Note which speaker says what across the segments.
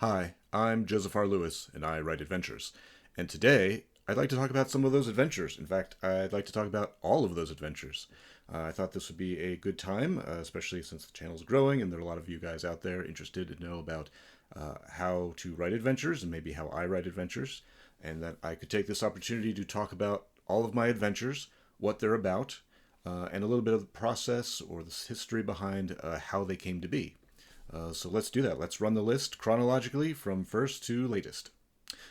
Speaker 1: Hi, I'm josephrlewis, and I write adventures. And today, I'd like to talk about some of those adventures. In fact, I'd like to talk about all of those adventures. I thought this would be a good time, especially since the channel's growing and there are a lot of you guys out there interested to know about how to write adventures and maybe how I write adventures, and that I could take this opportunity to talk about all of my adventures, what they're about, and a little bit of the process or the history behind how they came to be. So let's do that. Let's run the list chronologically from first to latest.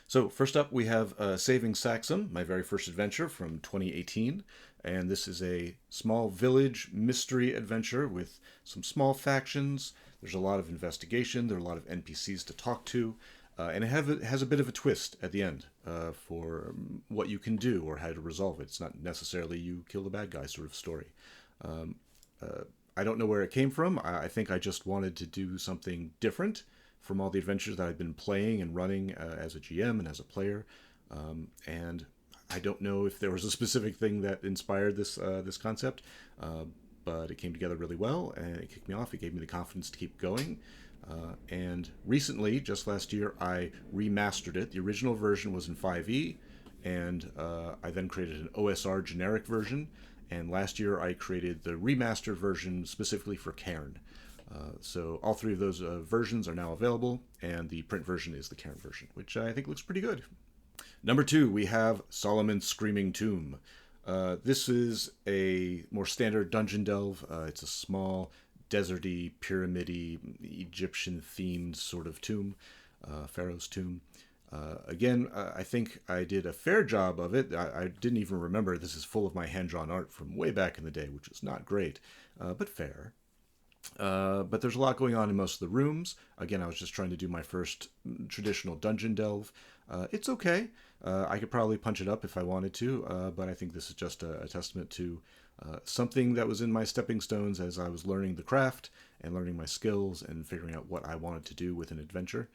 Speaker 1: So first up, we have Saving Saxum, my very first adventure from 2018. And this is a small village mystery adventure with some small factions. There's a lot of investigation. There are a lot of NPCs to talk to. And it has a bit of a twist at the end for what you can do or how to resolve it. It's not necessarily you kill the bad guy sort of story. Um, I don't know where it came from. I think I just wanted to do something different from all the adventures that I've been playing and running as a GM and as a player. And I don't know if there was a specific thing that inspired this concept, but it came together really well and it kicked me off. It gave me the confidence to keep going. And recently, just last year, I remastered it. The original version was in 5e, and I then created an OSR generic version. And last year I created the remastered version specifically for Cairn. So all three of those versions are now available, and the print version is the Cairn version, which I think looks pretty good. Number 2, we have Solomon's Screaming Tomb. This is a more standard dungeon delve. It's a small, deserty, pyramidy, Egyptian-themed sort of tomb, Pharaoh's tomb. Again, I think I did a fair job of it. I didn't even remember this is full of my hand-drawn art from way back in the day, which is not great, but fair. But there's a lot going on in most of the rooms. Again, I was just trying to do my first traditional dungeon delve. It's okay. I could probably punch it up if I wanted to, but I think this is just a testament to something that was in my stepping stones as I was learning the craft and learning my skills and figuring out what I wanted to do with an adventure.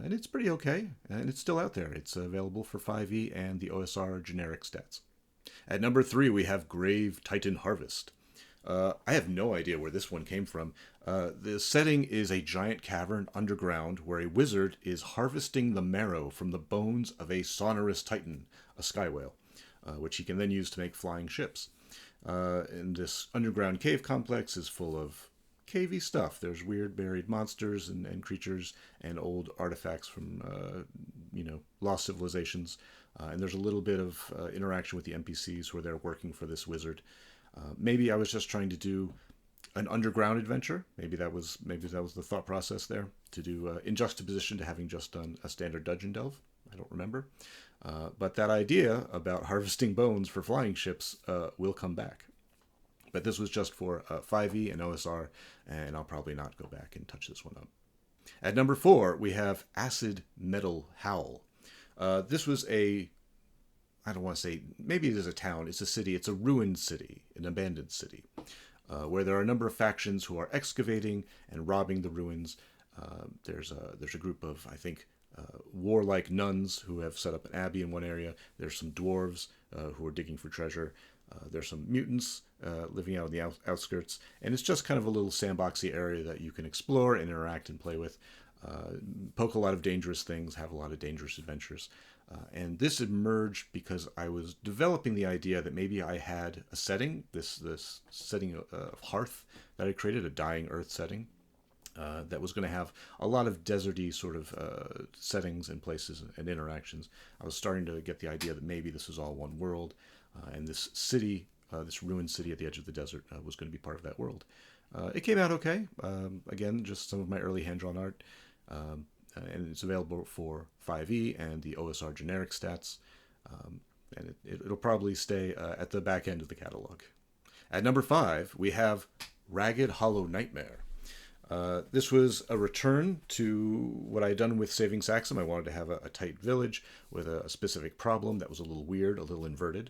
Speaker 1: And it's pretty okay, and it's still out there. It's available for 5e and the OSR generic stats. At number 3, we have Grave Titan Harvest. I have no idea where this one came from. The setting is a giant cavern underground where a wizard is harvesting the marrow from the bones of a sonorous titan, a sky whale, which he can then use to make flying ships. And this underground cave complex is full of cavey stuff. There's weird buried monsters and creatures and old artifacts from, lost civilizations. And there's a little bit of interaction with the NPCs where they're working for this wizard. Maybe I was just trying to do an underground adventure. Maybe that was the thought process there, to do in juxtaposition to having just done a standard dungeon delve. I don't remember. But that idea about harvesting bones for flying ships will come back. But this was just for 5e and OSR, and I'll probably not go back and touch this one up. At number 4, we have Acid Metal Howl. This was I don't want to say, maybe it is a town, it's a city, it's a ruined city, an abandoned city, where there are a number of factions who are excavating and robbing the ruins. There's a group of, I think, warlike nuns who have set up an abbey in one area. There's some dwarves who are digging for treasure. There's some mutants living out in the outskirts, and it's just kind of a little sandboxy area that you can explore and interact and play with, poke a lot of dangerous things, have a lot of dangerous adventures. And this emerged because I was developing the idea that maybe I had a setting, this setting of Hearth that I created, a Dying Earth setting, that was going to have a lot of deserty sort of settings and places and interactions. I was starting to get the idea that maybe this was all one world, and this city, this ruined city at the edge of the desert, was going to be part of that world. It came out okay. Again, just some of my early hand-drawn art. And it's available for 5e and the OSR generic stats. And it'll probably stay at the back end of the catalog. At number 5, we have Ragged Hollow Nightmare. This was a return to what I had done with Saving Saxum. I wanted to have a tight village with a specific problem that was a little weird, a little inverted.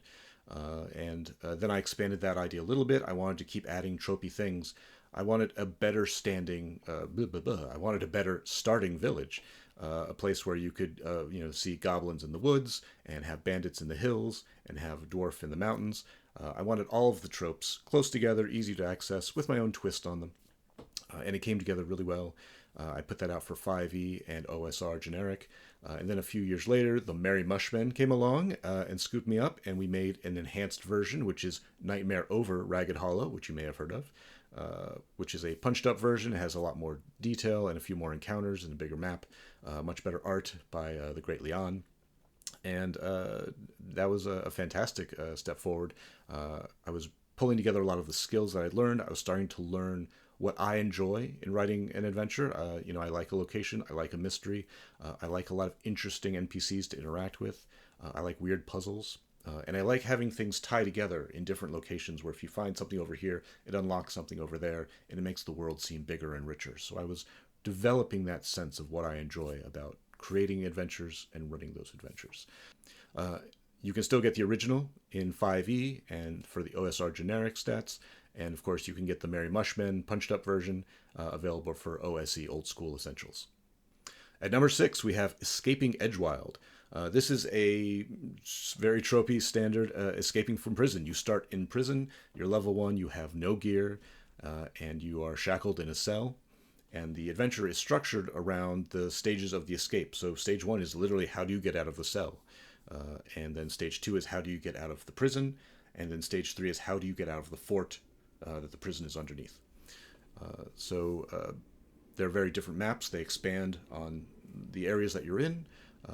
Speaker 1: And then I expanded that idea a little bit. I wanted to keep adding tropey things. I wanted a better standing, I wanted a better starting village, a place where you could, see goblins in the woods and have bandits in the hills and have a dwarf in the mountains. I wanted all of the tropes close together, easy to access, with my own twist on them. And it came together really well. I put that out for 5e and OSR generic. And then a few years later, the Merry Mushmen came along and scooped me up, and we made an enhanced version, which is Nightmare Over Ragged Hollow, which you may have heard of, which is a punched up version. It has a lot more detail and a few more encounters and a bigger map. Much better art by the great Leon. And that was a fantastic step forward. I was pulling together a lot of the skills that I'd learned. I was starting to learn what I enjoy in writing an adventure. I like a location. I like a mystery. I like a lot of interesting NPCs to interact with. I like weird puzzles. And I like having things tie together in different locations where if you find something over here, it unlocks something over there, and it makes the world seem bigger and richer. So I was developing that sense of what I enjoy about creating adventures and running those adventures. You can still get the original in 5e and for the OSR generic stats. And of course, you can get the Merry Mushmen punched up version available for OSE Old School Essentials. At number 6, we have Escaping Edgewild. This is a very tropey standard escaping from prison. You start in prison, you're level 1, you have no gear, and you are shackled in a cell. And the adventure is structured around the stages of the escape. So stage 1 is literally how do you get out of the cell? And then stage 2 is how do you get out of the prison? And then stage 3 is how do you get out of the fort that the prison is underneath. So they're very different maps. They expand on the areas that you're in.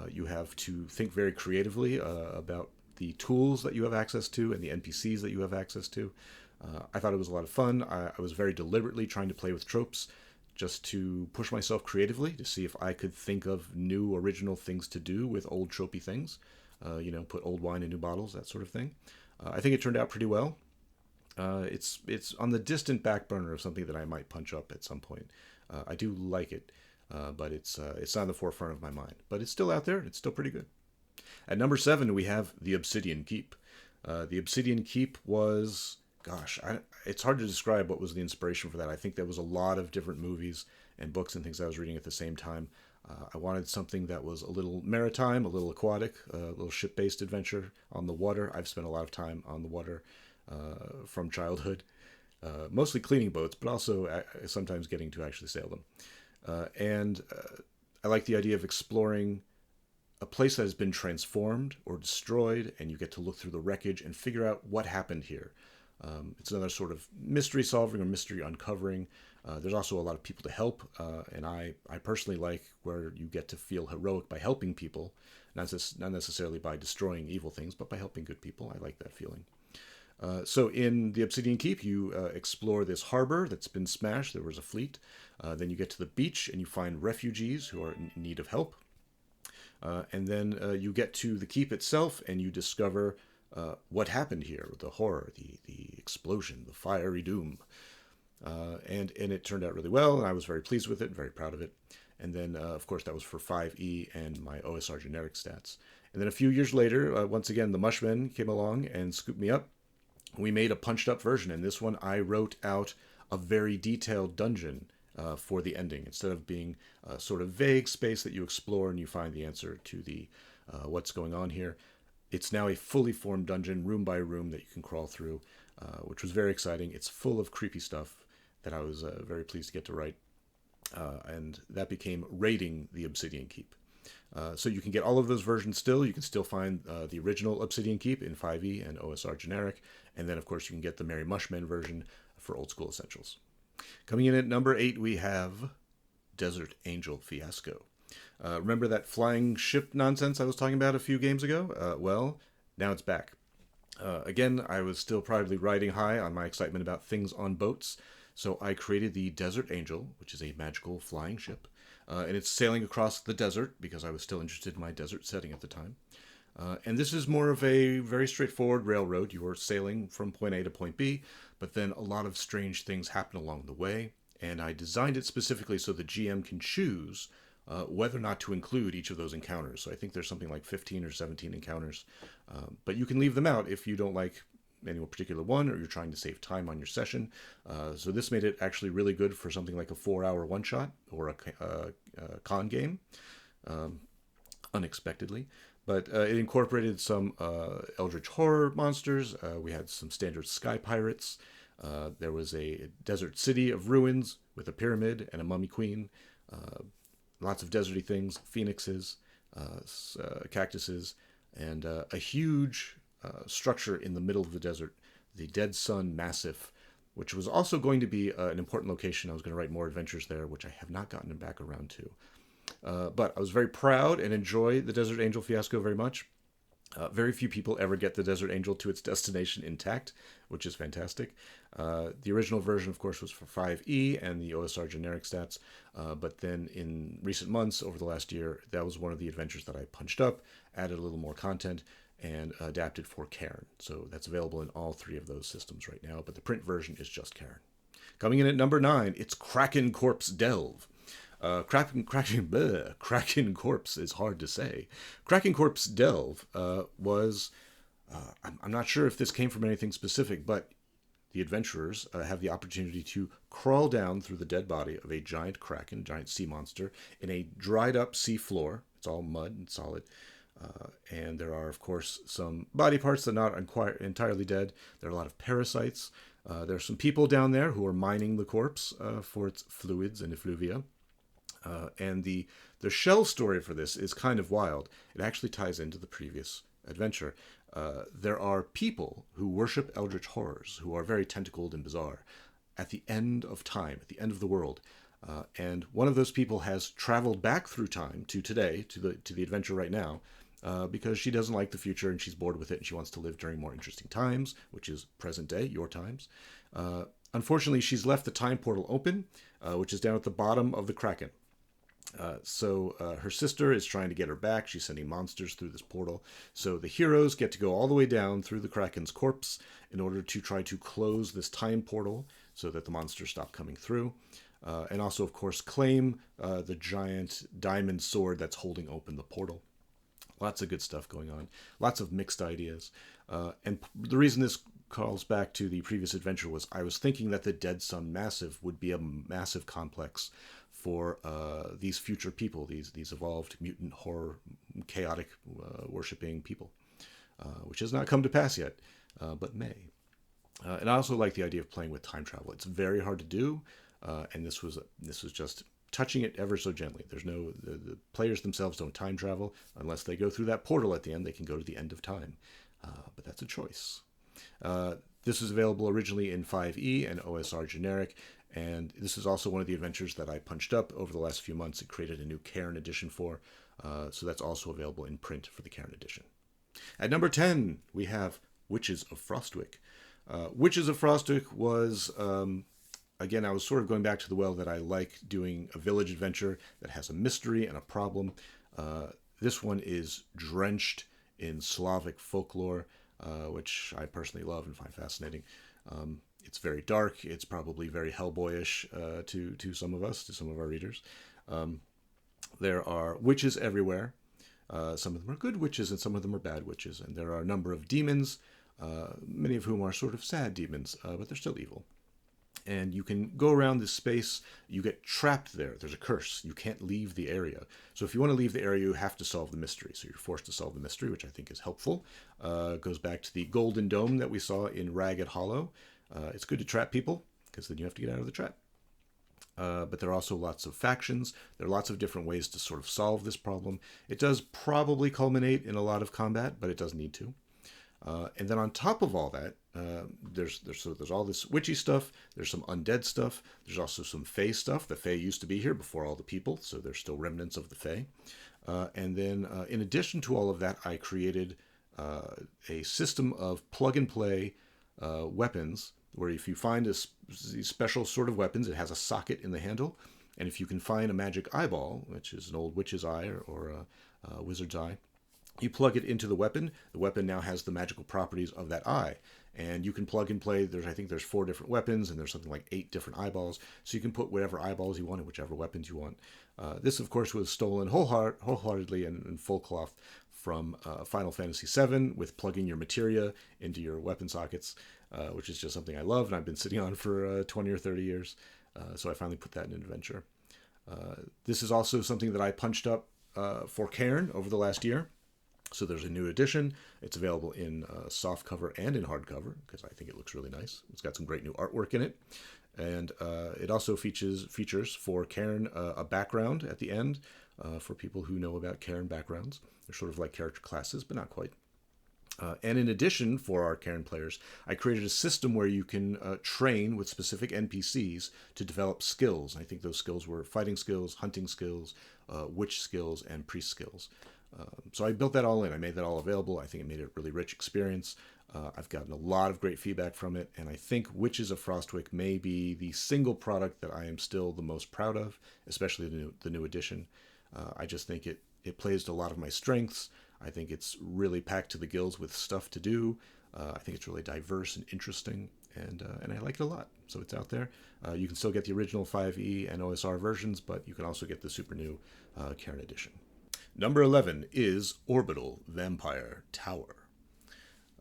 Speaker 1: You have to think very creatively about the tools that you have access to and the NPCs that you have access to. I thought it was a lot of fun. I was very deliberately trying to play with tropes just to push myself creatively to see if I could think of new original things to do with old tropey things. Put old wine in new bottles, that sort of thing. I think it turned out pretty well. It's on the distant back burner of something that I might punch up at some point. I do like it, but it's not in the forefront of my mind. But it's still out there. It's still pretty good. At number 7, we have the Obsidian Keep. The Obsidian Keep was, it's hard to describe what was the inspiration for that. I think there was a lot of different movies and books and things I was reading at the same time. I wanted something that was a little maritime, a little aquatic, a little ship-based adventure on the water. I've spent a lot of time on the water from childhood, mostly cleaning boats, but also sometimes getting to actually sail them. And I like the idea of exploring a place that has been transformed or destroyed, and you get to look through the wreckage and figure out what happened here. It's another sort of mystery solving or mystery uncovering. There's also a lot of people to help, and I personally like where you get to feel heroic by helping people, not necessarily by destroying evil things, but by helping good people. I like that feeling. So in the Obsidian Keep, you explore this harbor that's been smashed. There was a fleet. Then you get to the beach and you find refugees who are in need of help. And then you get to the keep itself and you discover what happened here, the horror, the explosion, the fiery doom. And it turned out really well, and I was very pleased with it and very proud of it. And then, of course, that was for 5e and my OSR generic stats. And then a few years later, once again, the Mushmen came along and scooped me up. We made a punched-up version, and this one I wrote out a very detailed dungeon for the ending. Instead of being a sort of vague space that you explore and you find the answer to the what's going on here, it's now a fully formed dungeon, room by room, that you can crawl through, which was very exciting. It's full of creepy stuff that I was very pleased to get to write. And that became Raiding the Obsidian Keep. So you can get all of those versions still. You can still find the original Obsidian Keep in 5e and OSR generic. And then, of course, you can get the Merry Mushmen version for Old School Essentials. Coming in at number 8, we have Desert Angel Fiasco. Remember that flying ship nonsense I was talking about a few games ago? Well, now it's back. Again, I was still probably riding high on my excitement about things on boats. So I created the Desert Angel, which is a magical flying ship. And it's sailing across the desert because I was still interested in my desert setting at the time. And this is more of a very straightforward railroad. You are sailing from point A to point B, but then a lot of strange things happen along the way. And I designed it specifically so the GM can choose whether or not to include each of those encounters. So I think there's something like 15 or 17 encounters. But you can leave them out if you don't like any particular one or you're trying to save time on your session. So this made it actually really good for something like a 4-hour one-shot or a con game, unexpectedly. But it incorporated some eldritch horror monsters. We had some standard sky pirates. There was a desert city of ruins with a pyramid and a mummy queen. Lots of deserty things, phoenixes, cactuses, and a huge structure in the middle of the desert, the Dead Sun Massif, which was also going to be an important location. I was going to write more adventures there, which I have not gotten back around to. But I was very proud and enjoy the Desert Angel Fiasco very much. Very few people ever get the Desert Angel to its destination intact, which is fantastic. The original version, of course, was for 5e and the OSR generic stats, but then in recent months, over the last year, that was one of the adventures that I punched up, added a little more content, and adapted for Carrion. So that's available in all three of those systems right now, but the print version is just Carrion. Coming in at number 9, it's Kraken Corpse Delve. Kraken Corpse is hard to say. Kraken Corpse Delve was, I'm not sure if this came from anything specific, but the adventurers have the opportunity to crawl down through the dead body of a giant kraken, giant sea monster, in a dried up sea floor. It's all mud and solid. And there are, of course, some body parts that are not entirely dead. There are a lot of parasites. There are some people down there who are mining the corpse for its fluids and effluvia. And the shell story for this is kind of wild. It actually ties into the previous adventure. There are people who worship eldritch horrors, who are very tentacled and bizarre, at the end of time, at the end of the world. And one of those people has traveled back through time to today, to the adventure right now, because she doesn't like the future and she's bored with it and she wants to live during more interesting times, which is present day, your times. Unfortunately, she's left the time portal open, which is down at the bottom of the Kraken. So her sister is trying to get her back. She's sending monsters through this portal. So the heroes get to go all the way down through the Kraken's corpse in order to try to close this time portal so that the monsters stop coming through. And also, of course, claim the giant diamond sword that's holding open the portal. Lots of good stuff going on. Lots of mixed ideas. And the reason this calls back to the previous adventure was I was thinking that the Dead Sun Massif would be a massive complex for these future people, these evolved mutant horror, chaotic worshipping people, which has not come to pass yet, but may. And I also like the idea of playing with time travel. It's very hard to do, and this was just touching it ever so gently. There's no the players themselves don't time travel unless they go through that portal at the end. They can go to the end of time, but that's a choice. This was available originally in 5e and OSR generic, and this is also one of the adventures that I punched up over the last few months and created a new Carrion edition for, so that's also available in print for the Carrion edition. At number 10, we have Witches of Frostwick. Witches of Frostwick was, again, I was sort of going back to the well that I like doing a village adventure that has a mystery and a problem. This one is drenched in Slavic folklore, which I personally love and find fascinating. It's very dark. It's probably very Hellboyish to some of us, to some of our readers. There are witches everywhere. Some of them are good witches and some of them are bad witches. And there are a number of demons, many of whom are sort of sad demons, but they're still evil. And you can go around this space. You get trapped there. There's a curse. You can't leave the area. So if you want to leave the area, you have to solve the mystery. So you're forced to solve the mystery, which I think is helpful. Goes back to the Golden Dome that we saw in Ragged Hollow. It's good to trap people, because then you have to get out of the trap. But there are also lots of factions. There are lots of different ways to sort of solve this problem. It does probably culminate in a lot of combat, but it does need to. And then on top of all that, there's all this witchy stuff. There's some undead stuff. There's also some Fae stuff. The Fae used to be here before all the people, so there's still remnants of the Fae. And then in addition to all of that, I created a system of plug-and-play weapons, where if you find these special sort of weapons, it has a socket in the handle. And if you can find a magic eyeball, which is an old witch's eye or a wizard's eye, you plug it into the weapon. The weapon now has the magical properties of that eye. And you can plug and play. I think there's 4 different weapons, and there's something like 8 different eyeballs. So you can put whatever eyeballs you want and whichever weapons you want. This, of course, was stolen wholeheartedly and in full cloth from Final Fantasy VII, with plugging your materia into your weapon sockets, which is just something I love, and I've been sitting on for 20 or 30 years. So I finally put that in an adventure. This is also something that I punched up for Carrion over the last year. So there's a new edition. It's available in softcover and in hardcover, because I think it looks really nice. It's got some great new artwork in it. And it also features for Carrion a background at the end for people who know about Carrion backgrounds. They're sort of like character classes, but not quite. And in addition, for our Carrion players, I created a system where you can train with specific NPCs to develop skills. I think those skills were fighting skills, hunting skills, witch skills, and priest skills. So I built that all in. I made that all available. I think it made it a really rich experience. I've gotten a lot of great feedback from it, and I think Witches of Frostwick may be the single product that I am still the most proud of, especially the new edition. I just think it plays to a lot of my strengths. I think it's really packed to the gills with stuff to do. I think it's really diverse and interesting, and I like it a lot. So it's out there. You can still get the original 5e and OSR versions, but you can also get the super new Carrion edition. Number 11 is Orbital Vampire Tower.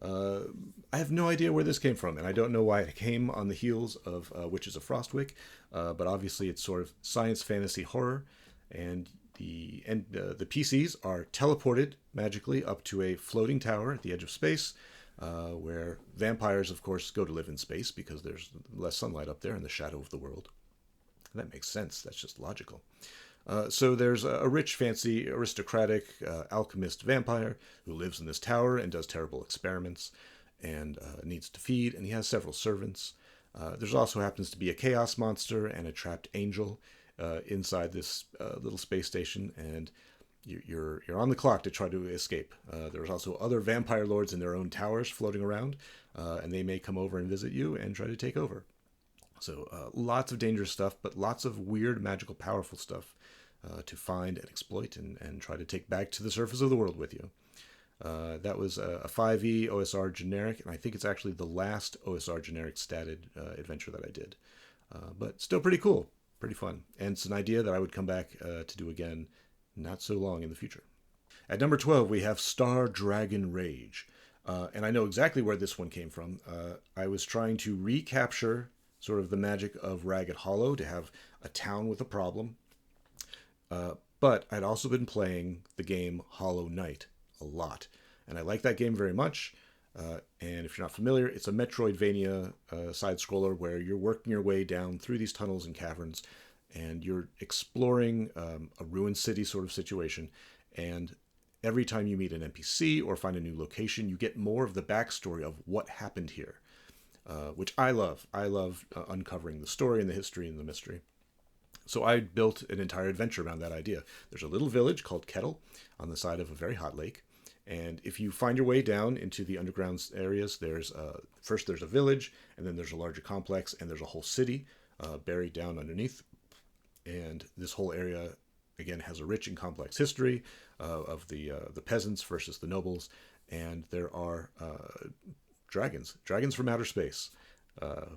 Speaker 1: I have no idea where this came from, and I don't know why it came on the heels of Witches of Frostwick, but obviously it's sort of science fantasy horror, and the PCs are teleported magically up to a floating tower at the edge of space, where vampires, of course, go to live in space because there's less sunlight up there in the shadow of the world. That makes sense. That's just logical. So there's a rich, fancy, aristocratic alchemist vampire who lives in this tower and does terrible experiments and needs to feed, and he has several servants. There's also happens to be a chaos monster and a trapped angel inside this little space station, and you're on the clock to try to escape. There's also other vampire lords in their own towers floating around, and they may come over and visit you and try to take over. So lots of dangerous stuff, but lots of weird, magical, powerful stuff to find and exploit and try to take back to the surface of the world with you. That was a 5e OSR generic, and I think it's actually the last OSR generic statted adventure that I did. But still pretty cool, pretty fun. And it's an idea that I would come back to do again not so long in the future. At number 12, we have Star Dragon Rage. And I know exactly where this one came from. I was trying to recapture sort of the magic of Ragged Hollow to have a town with a problem. But I'd also been playing the game Hollow Knight a lot, and I like that game very much. And if you're not familiar, it's a Metroidvania side-scroller where you're working your way down through these tunnels and caverns, and you're exploring a ruined city sort of situation. And every time you meet an NPC or find a new location, you get more of the backstory of what happened here, which I love. I love uncovering the story and the history and the mystery. So I built an entire adventure around that idea. There's a little village called Kettle on the side of a very hot lake. And if you find your way down into the underground areas, first there's a village, and then there's a larger complex, and there's a whole city buried down underneath. And this whole area, again, has a rich and complex history of the peasants versus the nobles. And there are dragons from outer space.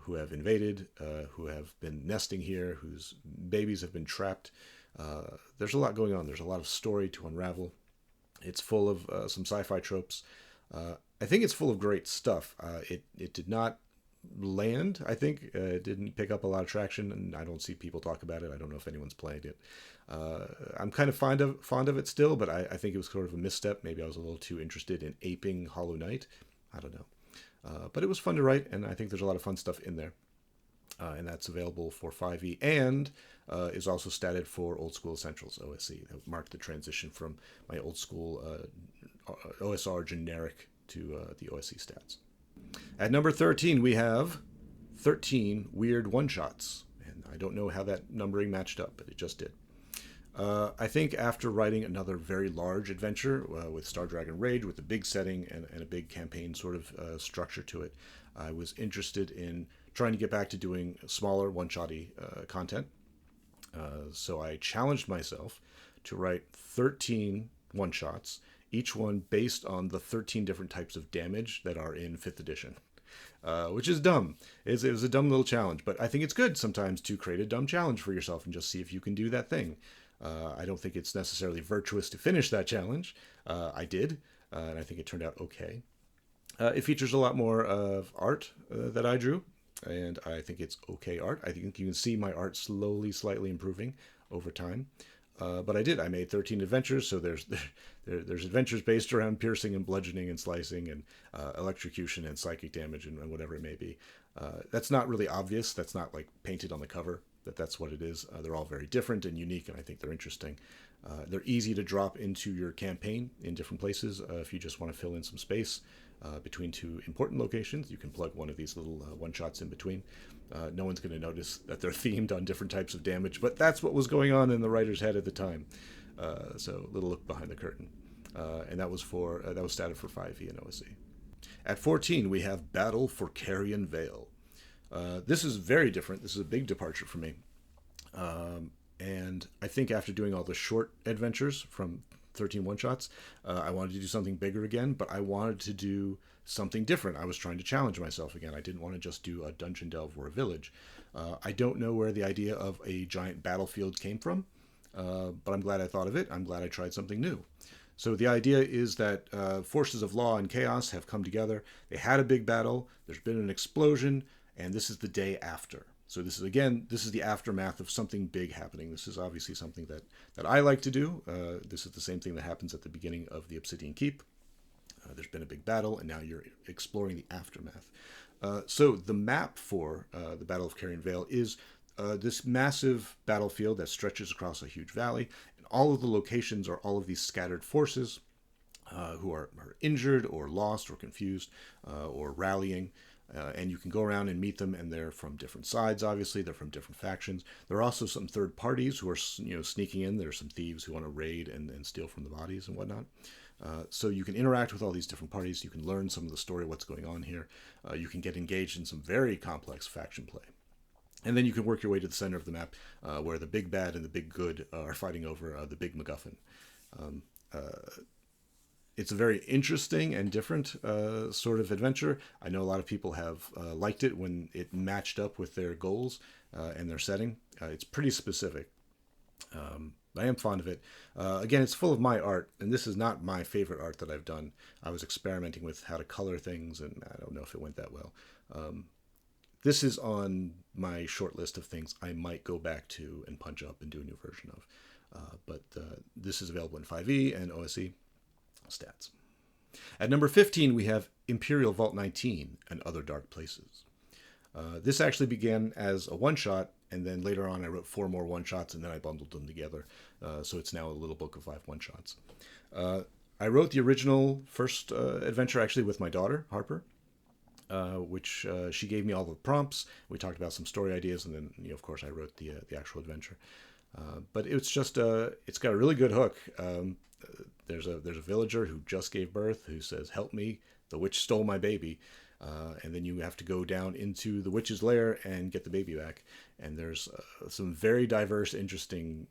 Speaker 1: Who have invaded, who have been nesting here, whose babies have been trapped. There's a lot going on. There's a lot of story to unravel. It's full of some sci-fi tropes. I think it's full of great stuff. It did not land, I think. It didn't pick up a lot of traction, and I don't see people talk about it. I don't know if anyone's played it. I'm kind of fond of it still, but I think it was sort of a misstep. Maybe I was a little too interested in aping Hollow Knight. I don't know. But it was fun to write, and I think there's a lot of fun stuff in there. And that's available for 5e and is also statted for Old School Essentials, OSE. That marked the transition from my old school OSR generic to the OSE stats. At number 13, we have 13 weird one-shots. And I don't know how that numbering matched up, but it just did. I think after writing another very large adventure with Star Dragon Rage, with a big setting and a big campaign sort of structure to it, I was interested in trying to get back to doing smaller one-shotty content. So I challenged myself to write 13 one-shots, each one based on the 13 different types of damage that are in 5th edition. Which is dumb. It was a dumb little challenge, but I think it's good sometimes to create a dumb challenge for yourself and just see if you can do that thing. I don't think it's necessarily virtuous to finish that challenge. I did, and I think it turned out okay. It features a lot more of art that I drew, and I think it's okay art. I think you can see my art slowly, slightly improving over time. But I did. I made 13 adventures, so there's adventures based around piercing and bludgeoning and slicing and electrocution and psychic damage and whatever it may be. That's not really obvious. That's not like painted on the cover. That's what it is. They're all very different and unique, and I think they're interesting. They're easy to drop into your campaign in different places if you just want to fill in some space between two important locations. You can plug one of these little one-shots in between. No one's going to notice that they're themed on different types of damage, but that's what was going on in the writer's head at the time. So a little look behind the curtain. And that was statted for 5e and OSE. At 14, we have Battle for Carrion Vale. This is very different. This is a big departure for me. And I think after doing all the short adventures from 13 one-shots, I wanted to do something bigger again, but I wanted to do something different. I was trying to challenge myself again. I didn't want to just do a dungeon delve or a village. I don't know where the idea of a giant battlefield came from, but I'm glad I thought of it. I'm glad I tried something new. So the idea is that forces of law and chaos have come together. They had a big battle. There's been an explosion, and this is the day after. So this is the aftermath of something big happening. This is obviously something that I like to do. This is the same thing that happens at the beginning of the Obsidian Keep. There's been a big battle, and now you're exploring the aftermath. So the map for the Battle of Carrion Vale is this massive battlefield that stretches across a huge valley. And all of the locations are all of these scattered forces who are injured or lost or confused or rallying. And you can go around and meet them, and they're from different sides, obviously. They're from different factions. There are also some third parties who are sneaking in. There are some thieves who want to raid and steal from the bodies and whatnot. So you can interact with all these different parties. You can learn some of the story, what's going on here. You can get engaged in some very complex faction play. And then you can work your way to the center of the map where the big bad and the big good are fighting over the big MacGuffin. It's a very interesting and different sort of adventure. I know a lot of people have liked it when it matched up with their goals and their setting. It's pretty specific. I am fond of it. Again, it's full of my art, and this is not my favorite art that I've done. I was experimenting with how to color things, and I don't know if it went that well. This is on my short list of things I might go back to and punch up and do a new version of. But this is available in 5e and OSE. Stats. At number 15, we have Imperial Vault 19 and Other Dark Places. This actually began as a one-shot, and then later on I wrote 4 more one-shots, and then I bundled them together. So it's now a little book of 5 one-shots. I wrote the original first adventure actually with my daughter, Harper, which she gave me all the prompts. We talked about some story ideas, and then, of course, I wrote the actual adventure. But it's just, it's got a really good hook. There's a villager who just gave birth who says, "Help me, the witch stole my baby." And then you have to go down into the witch's lair and get the baby back. And there's some very diverse, interesting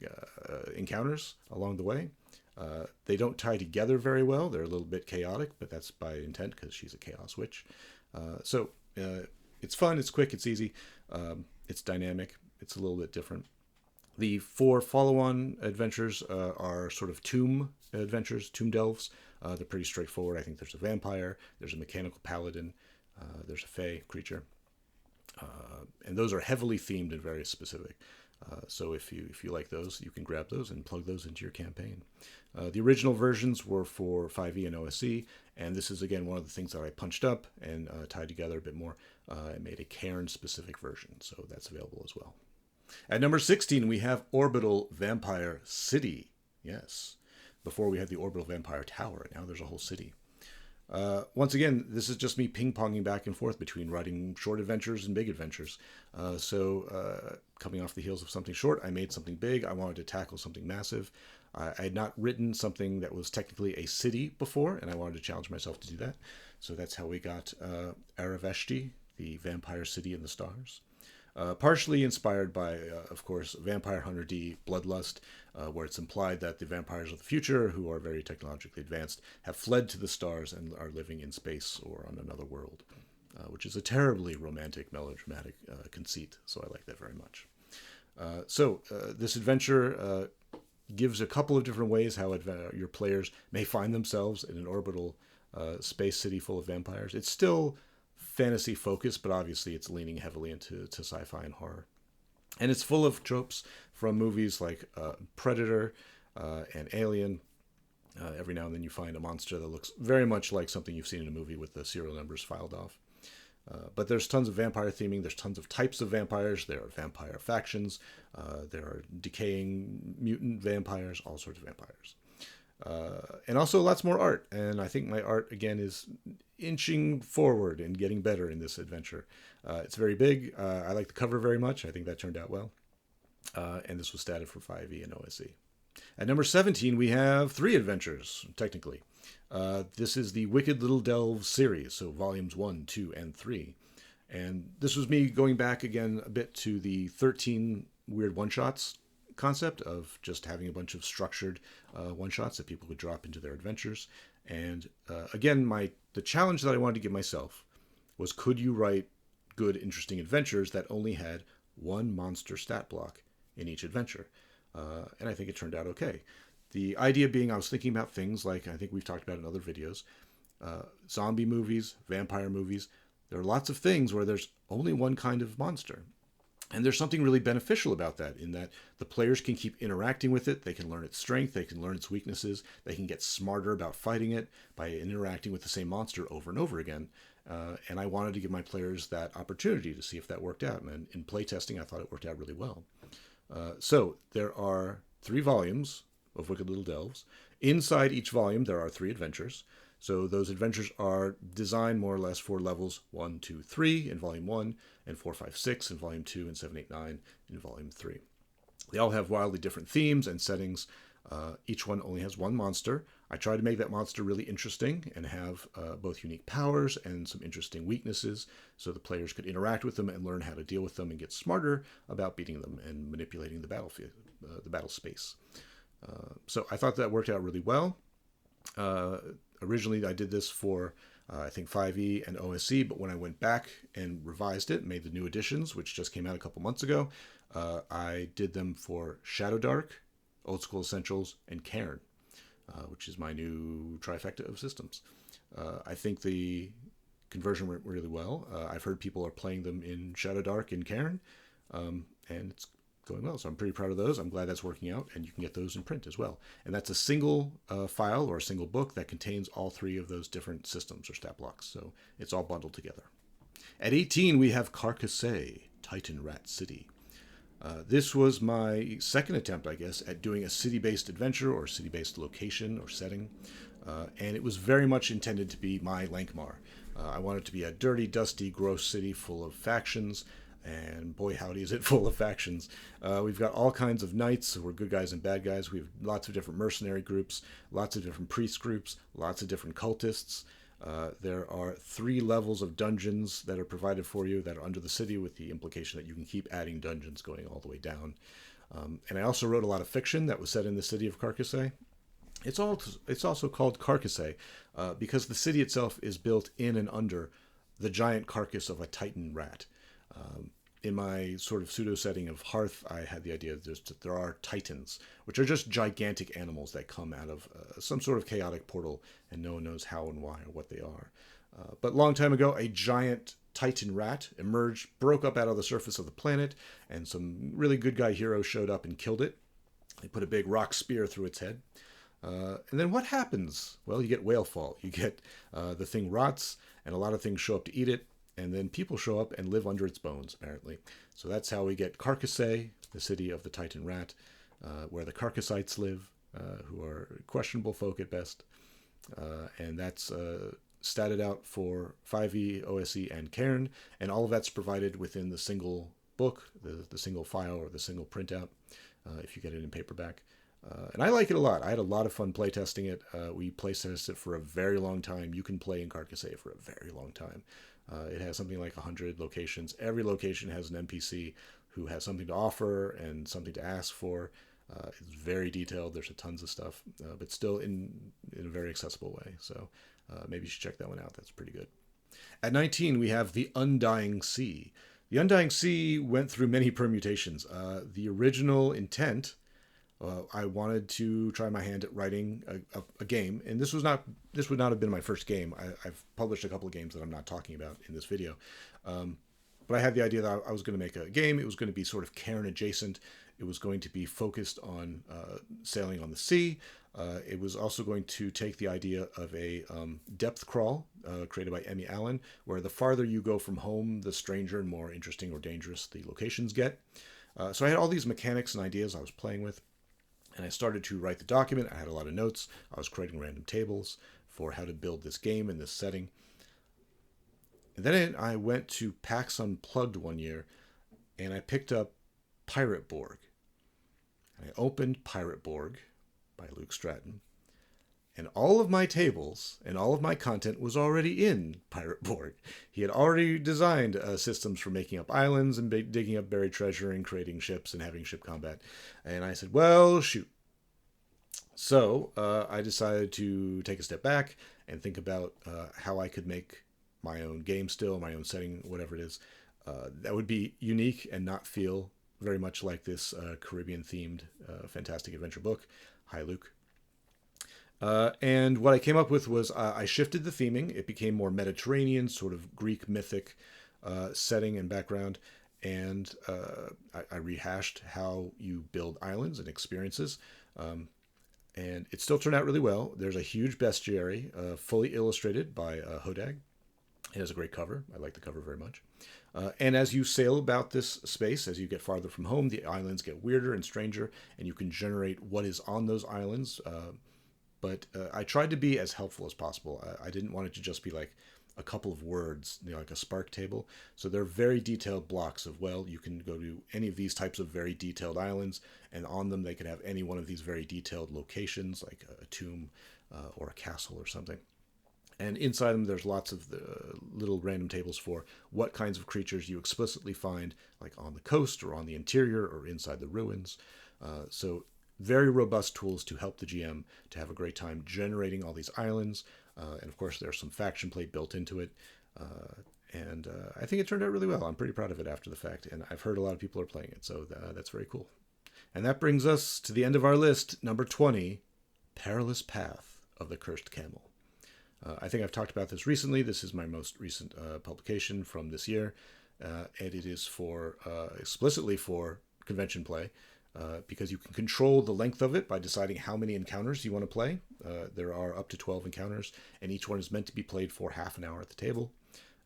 Speaker 1: encounters along the way. They don't tie together very well. They're a little bit chaotic, but that's by intent because she's a chaos witch. So it's fun, it's quick, it's easy, it's dynamic, it's a little bit different. The 4 follow-on adventures are sort of tomb adventures, tomb delves. They're pretty straightforward. I think there's a vampire, there's a mechanical paladin, there's a fae creature. And those are heavily themed and very specific. So if you like those, you can grab those and plug those into your campaign. The original versions were for 5e and OSE, and this is, again, one of the things that I punched up and tied together a bit more. I made a Cairn-specific version, so that's available as well. At number 16, we have Orbital Vampire City. Yes. Before we had the Orbital Vampire Tower. Now there's a whole city. Once again, this is just me ping-ponging back and forth between writing short adventures and big adventures. So coming off the heels of something short, I made something big. I wanted to tackle something massive. I had not written something that was technically a city before, and I wanted to challenge myself to do that. So that's how we got Araveshti, the Vampire City in the Stars. Partially inspired by, of course, Vampire Hunter D, Bloodlust, where it's implied that the vampires of the future, who are very technologically advanced, have fled to the stars and are living in space or on another world, which is a terribly romantic, melodramatic conceit, so I like that very much. So this adventure gives a couple of different ways how your players may find themselves in an orbital space city full of vampires. It's still fantasy focused, but obviously it's leaning heavily into sci-fi and horror. And it's full of tropes from movies like Predator and Alien. Every now and then you find a monster that looks very much like something you've seen in a movie with the serial numbers filed off. But there's tons of vampire theming. There's tons of types of vampires. There are vampire factions. There are decaying mutant vampires, all sorts of vampires. And also lots more art. And I think my art, again, is inching forward and getting better in this adventure. It's very big. I like the cover very much. I think that turned out well. And this was statted for 5e and OSE. At number 17, we have 3 adventures, technically. This is the Wicked Little Delves series, so volumes 1, 2, and 3. And this was me going back again a bit to the 13 weird one-shots concept of just having a bunch of structured one-shots that people could drop into their adventures. And again, the challenge that I wanted to give myself was, could you write good, interesting adventures that only had one monster stat block in each adventure? And I think it turned out okay. The idea being, I was thinking about things like, I think we've talked about in other videos, zombie movies, vampire movies. There are lots of things where there's only one kind of monster. And there's something really beneficial about that, in that the players can keep interacting with it. They can learn its strength. They can learn its weaknesses. They can get smarter about fighting it by interacting with the same monster over and over again. And I wanted to give my players that opportunity to see if that worked out. And in playtesting, I thought it worked out really well. So there are 3 volumes of Wicked Little Delves. Inside each volume, there are 3 adventures. So those adventures are designed more or less for levels 1, 2, 3 in Volume 1, and 4, 5, 6 in Volume 2, and 7, 8, 9 in Volume 3. They all have wildly different themes and settings. Each one only has one monster. I try to make that monster really interesting and have both unique powers and some interesting weaknesses, so the players could interact with them and learn how to deal with them and get smarter about beating them and manipulating the battlefield, the battle space. So I thought that worked out really well. Originally, I did this for, I think, 5e and OSE, but when I went back and revised it, made the new editions, which just came out a couple months ago, I did them for Shadowdark, Old School Essentials, and Carrion, which is my new trifecta of systems. I think the conversion went really well. I've heard people are playing them in Shadowdark and Carrion, and it's going well. So I'm pretty proud of those. I'm glad that's working out, and you can get those in print as well. And that's a single file or a single book that contains all 3 of those different systems or stat blocks. So it's all bundled together. At 18, we have Carcass, Titan Rat City. This was my second attempt, I guess, at doing a city-based adventure or city-based location or setting. And it was very much intended to be my Lankmar. I wanted it to be a dirty, dusty, gross city full of factions. And boy, howdy, is it full of factions. We've got all kinds of knights who are good guys and bad guys. We have lots of different mercenary groups, lots of different priest groups, lots of different cultists. There are 3 levels of dungeons that are provided for you that are under the city, with the implication that you can keep adding dungeons going all the way down. And I also wrote a lot of fiction that was set in the city of Carcass. It's also called Carcass because the city itself is built in and under the giant carcass of a Titan rat. In my sort of pseudo setting of Hearth, I had the idea that there are titans, which are just gigantic animals that come out of some sort of chaotic portal, and no one knows how and why or what they are. But long time ago, a giant Titan rat emerged, broke up out of the surface of the planet, and some really good guy heroes showed up and killed it. They put a big rock spear through its head. And then what happens? Well, you get whalefall. You get the thing rots, and a lot of things show up to eat it. And then people show up and live under its bones, apparently. So that's how we get Carcass, the city of the Titan Rat, where the Carcassites live, who are questionable folk at best. And that's statted out for 5e, OSE, and Carrion. And all of that's provided within the single book, the single file or the single printout, if you get it in paperback. And I like it a lot. I had a lot of fun playtesting it. We playtested it for a very long time. You can play in Carcass for a very long time. It has something like 100 locations. Every location has an NPC who has something to offer and something to ask for. It's very detailed. There's tons of stuff, but still in a very accessible way. So maybe you should check that one out. That's pretty good. At 19, we have the Undying Sea. The Undying Sea went through many permutations. The original intent, I wanted to try my hand at writing a game, and this would not have been my first game. I've published a couple of games that I'm not talking about in this video, But I had the idea that I was going to make a game. It was going to be sort of Cairn adjacent. It was going to be focused on sailing on the sea. It was also going to take the idea of a depth crawl created by Emmy Allen, where the farther you go from home, the stranger and more interesting or dangerous the locations get. So I had all these mechanics and ideas I was playing with, and I started to write the document. I had a lot of notes. I was creating random tables for how to build this game in this setting. And then I went to PAX Unplugged one year, and I picked up Pirate Borg. And I opened Pirate Borg by Luke Stratton, and all of my tables and all of my content was already in Pirate Borg. He had already designed systems for making up islands and digging up buried treasure and creating ships and having ship combat. And I said, well, shoot. So I decided to take a step back and think about how I could make my own game still, my own setting, whatever it is, that would be unique and not feel very much like this Caribbean-themed fantastic adventure book. Hi, Luke. And what I came up with was I shifted the theming. It became more Mediterranean, sort of Greek mythic setting and background. And I rehashed how you build islands and experiences. And it still turned out really well. There's a huge bestiary, fully illustrated by Hodag. It has a great cover. I like the cover very much. And as you sail about this space, as you get farther from home, the islands get weirder and stranger, and you can generate what is on those islands. But I tried to be as helpful as possible. I didn't want it to just be like a couple of words, like a spark table. So they're very detailed blocks of, well, you can go to any of these types of very detailed islands, and on them they can have any one of these very detailed locations, like a tomb or a castle or something. And inside them, there's lots of little random tables for what kinds of creatures you explicitly find, like on the coast or on the interior or inside the ruins. So very robust tools to help the GM to have a great time generating all these islands. And of course, there's some faction play built into it. And I think it turned out really well. I'm pretty proud of it after the fact. And I've heard a lot of people are playing it, so that's very cool. And that brings us to the end of our list, number 20, Perilous Path of the Cursed Camel. I think I've talked about this recently. This is my most recent publication from this year, and it is for explicitly for convention play because you can control the length of it by deciding how many encounters you want to play. There are up to 12 encounters, and each one is meant to be played for half an hour at the table.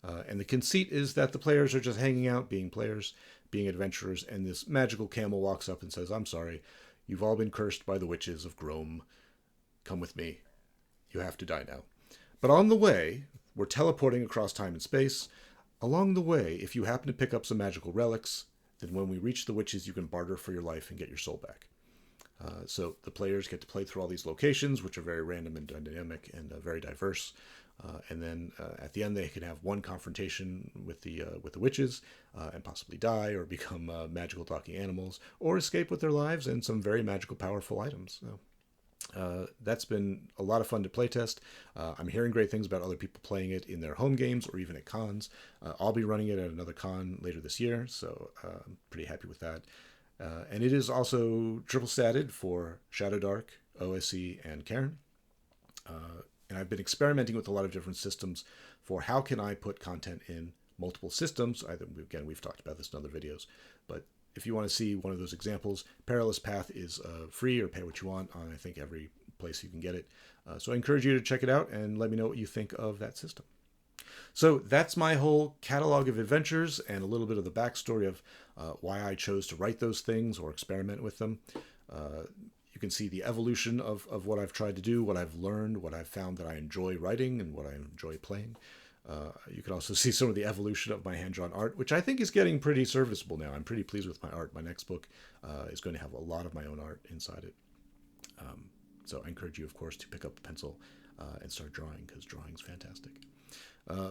Speaker 1: And the conceit is that the players are just hanging out, being players, being adventurers, and this magical camel walks up and says, "I'm sorry, you've all been cursed by the witches of Grome. Come with me. You have to die now." But on the way, we're teleporting across time and space. Along the way, if you happen to pick up some magical relics, then when we reach the witches, you can barter for your life and get your soul back. So the players get to play through all these locations, which are very random and dynamic and very diverse. And then at the end, they can have one confrontation with the witches and possibly die or become magical talking animals or escape with their lives and some very magical, powerful items. So, that's been a lot of fun to playtest. I'm hearing great things about other people playing it in their home games or even at cons. I'll be running it at another con later this year, so I'm pretty happy with that. And it is also triple statted for Shadow Dark, OSE, and Carrion. And I've been experimenting with a lot of different systems for how can I put content in multiple systems. Again, we've talked about this in other videos, but if you want to see one of those examples, Perilous Path is free or pay what you want on, I think, every place you can get it. So I encourage you to check it out and let me know what you think of that system. So that's my whole catalog of adventures and a little bit of the backstory of why I chose to write those things or experiment with them. You can see the evolution of what I've tried to do, what I've learned, what I've found that I enjoy writing and what I enjoy playing. You can also see some of the evolution of my hand-drawn art, which I think is getting pretty serviceable now. I'm pretty pleased with my art. My next book is going to have a lot of my own art inside it. So I encourage you, of course, to pick up a pencil and start drawing, because drawing's fantastic.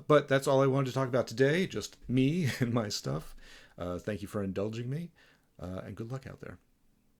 Speaker 1: But that's all I wanted to talk about today, just me and my stuff. Thank you for indulging me, and good luck out there.